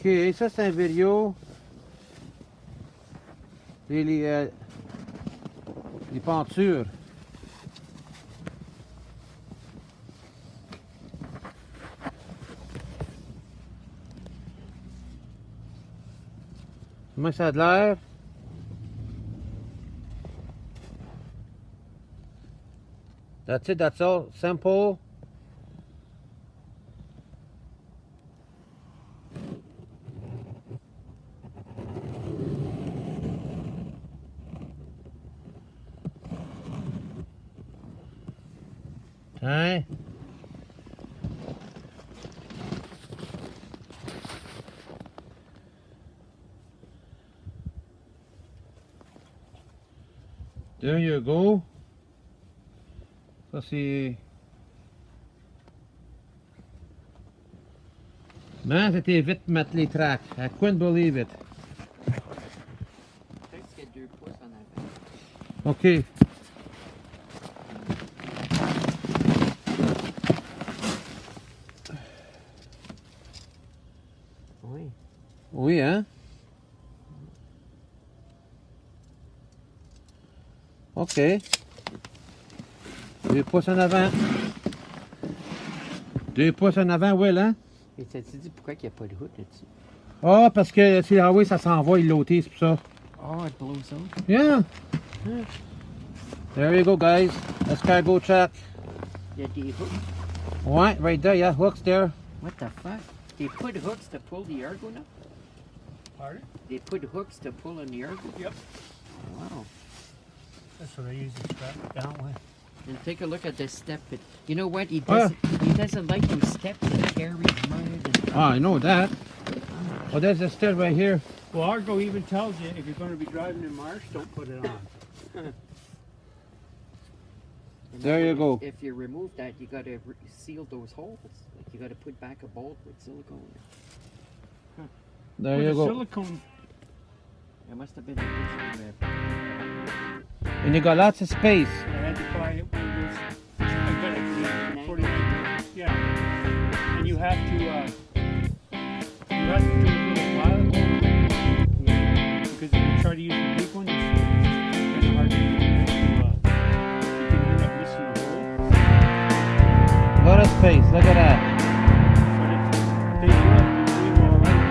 Ok, ça c'est un vidéo. Les pentures. Comment ça a de l'air? That's it, that's all. Simple. Hein? There you go. Ça c'est... Man, c'était vite pour mettre les tracks. I couldn't believe it. Peut-être qu'il y a 2 pouces en avant. OK. Oui. Oui, hein? OK. 2 pouces en avant. 2 pouces en avant, Will, hein? Et ça te dit pourquoi il n'y a pas de hood là-dessus? Ah, parce que si ah oui, ça s'en va, il l'ôté, c'est pour ça. Oh, it blows out. Yeah. There you go, guys. Escargo Tracks. Il y a des hooks. Ouais, right there, yeah, hooks there. What the fuck? They put hooks to pull the ergo now? Pardon? They put hooks to pull in the ergo? Yep. Wow. That's what I use to strap it down with. And take a look at this step. You know what? He doesn't like those steps that carry mud and... Oh, I know that. Oh, there's a step right here. Well, Argo even tells you if you're going to be driving in marsh, don't put it on. And There then you go. If you remove that, you got to seal those holes. Like you got to put back a bolt with silicone. There With you the go. silicone, It must have been a And you got lots of space. I had to buy one of those. I got it for 40. Yeah. And you have to do a little pilot hole. Because if you try to use the big one, it's kind of hard to you can end up missing a hole. A lot of space, look at that. But if they will all right.